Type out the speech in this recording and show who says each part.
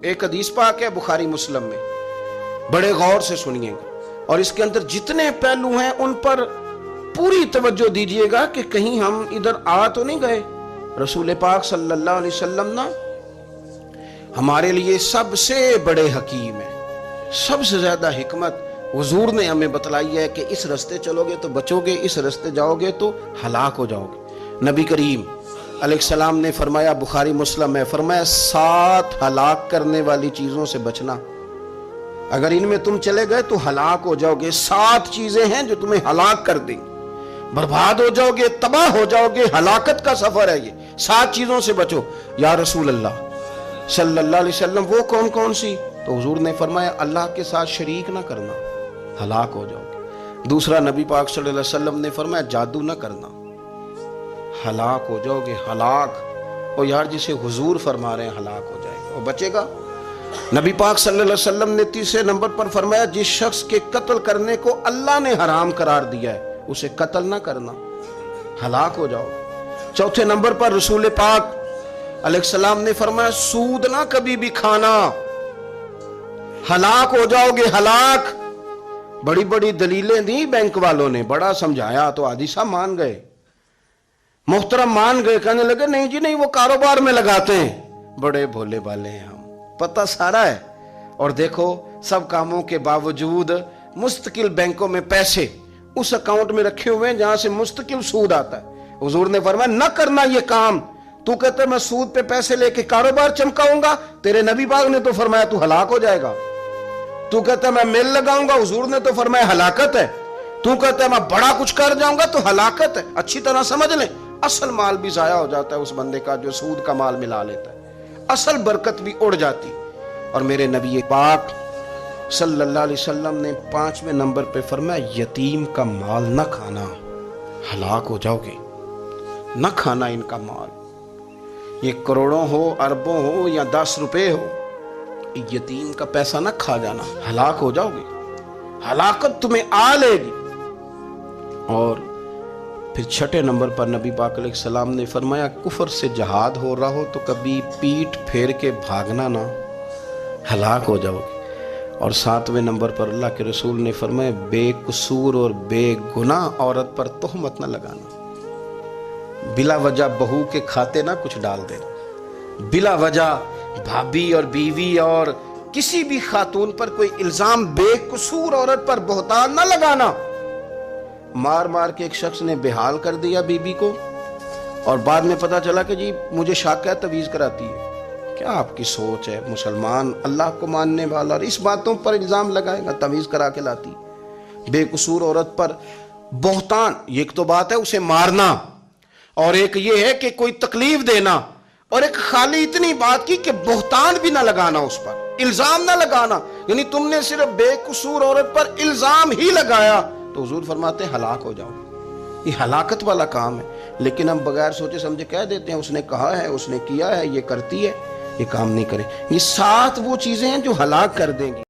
Speaker 1: ایک حدیث پاک ہے بخاری مسلم میں، بڑے غور سے سنیے گا، اور اس کے اندر جتنے پہلو ہیں ان پر پوری توجہ دیجئے گا کہ کہیں ہم ادھر آ تو نہیں گئے۔ رسول پاک صلی اللہ علیہ وسلم نا ہمارے لیے سب سے بڑے حکیم ہیں، سب سے زیادہ حکمت حضور نے ہمیں بتلائی ہے کہ اس رستے چلو گے تو بچو گے، اس رستے جاؤ گے تو ہلاک ہو جاؤ گے۔ نبی کریم علیہ السلام نے فرمایا، بخاری مسلم میں فرمایا، 7 ہلاک کرنے والی چیزوں سے بچنا، اگر ان میں تم چلے گئے تو ہلاک ہو جاؤ گے۔ 7 چیزیں ہیں جو تمہیں ہلاک کر دیں گے، برباد ہو جاؤ گے، تباہ ہو جاؤ گے، ہلاکت کا سفر ہے یہ، 7 چیزوں سے بچو۔ یا رسول اللہ صلی اللہ علیہ وسلم وہ کون کون سی؟ تو حضور نے فرمایا، اللہ کے ساتھ شریک نہ کرنا، ہلاک ہو جاؤ گے۔ دوسرا نبی پاک صلی اللہ علیہ وسلم نے فرمایا، جادو نہ کرنا، ہلاک ہو جاؤ گے، ہلاک۔ اور یار جسے حضور فرما رہے ہیں ہلاک ہو جائے گا، وہ بچے گا؟ نبی پاک صلی اللہ علیہ وسلم نے تیسرے نمبر پر فرمایا، جس شخص کے قتل کرنے کو اللہ نے حرام قرار دیا ہے اسے قتل نہ کرنا، ہلاک ہو جاؤ گے۔ چوتھے نمبر پر رسول پاک علیہ السلام نے فرمایا، سود نہ کبھی بھی کھانا، ہلاک ہو جاؤ گے، ہلاک۔ بڑی بڑی دلیلیں دی بینک والوں نے، بڑا سمجھایا تو حاجی صاحب مان گئے، محترم مان گئے، کہنے لگے نہیں جی نہیں، وہ کاروبار میں لگاتے ہیں۔ بڑے بھولے بالے ہیں ہم، پتہ سارا ہے۔ اور دیکھو سب کاموں کے باوجود مستقل بینکوں میں پیسے اس اکاؤنٹ میں رکھے ہوئے ہیں جہاں سے مستقل سود آتا ہے۔ حضور نے فرمایا، نہ کرنا یہ کام۔ تو کہتا ہے میں سود پہ پیسے لے کے کاروبار چمکاؤں گا، تیرے نبی پاک نے تو فرمایا تو ہلاک ہو جائے گا۔ تو کہتا ہے میں میل لگاؤں گا، حضور نے تو فرمایا ہلاکت ہے۔ تو کہتا ہے میں بڑا کچھ کر جاؤں گا تو ہلاکت ہے۔ اچھی طرح سمجھ لیں، اصل مال بھی ضائع ہو جاتا ہے اس بندے کا جو سود کا مال ملا لیتا ہے، اصل برکت بھی اڑ جاتی۔ اور میرے نبی پاک صلی اللہ علیہ وسلم نے 5ویں نمبر پہ فرمایا، یتیم کا مال نہ کھانا، ہلاک ہو جاؤ گے، نہ کھانا ان کا مال، یہ کروڑوں ہو، اربوں ہو یا 10 روپے ہو، یتیم کا پیسہ نہ کھا جانا، ہلاک ہو جاؤ گے، ہلاکت تمہیں آ لے گی۔ اور پھر 6 نمبر پر نبی پاک علیہ السلام نے فرمایا، کفر سے جہاد ہو رہا ہو تو کبھی پیٹ پھیر کے بھاگنا نہ، ہلاک ہو جاؤ گے۔ اور 7ویں نمبر پر اللہ کے رسول نے فرمایا، بے قصور اور بے گناہ عورت پر تہمت نہ لگانا، بلا وجہ بہو کے کھاتے نہ کچھ ڈال دینا، بلا وجہ بھابھی اور بیوی اور کسی بھی خاتون پر کوئی الزام بے قصور عورت پر بہتان نہ لگانا۔ مار مار کے ایک شخص نے بحال کر دیا بیوی کو، اور بعد میں پتا چلا کہ جی مجھے شک ہے تعویذ کراتی ہے۔ کیا آپ کی سوچ ہے؟ مسلمان اللہ کو ماننے والا، اور اس باتوں پر الزام لگائے گا تعویذ کرا کے لاتی بے قصور عورت پر بہتان۔ ایک تو بات ہے اسے مارنا، اور ایک یہ ہے کہ کوئی تکلیف دینا، اور ایک خالی اتنی بات کی کہ بہتان بھی نہ لگانا، اس پر الزام نہ لگانا، یعنی تم نے صرف بے قصور عورت پر الزام ہی لگایا تو حضور فرماتے ہیں ہلاک ہو جاؤ۔ یہ ہلاکت والا کام ہے، لیکن ہم بغیر سوچے سمجھے کہہ دیتے ہیں اس نے کہا ہے، اس نے کیا ہے، یہ کرتی ہے، یہ کام نہیں کرے۔ یہ 7 وہ چیزیں ہیں جو ہلاک کر دیں گی۔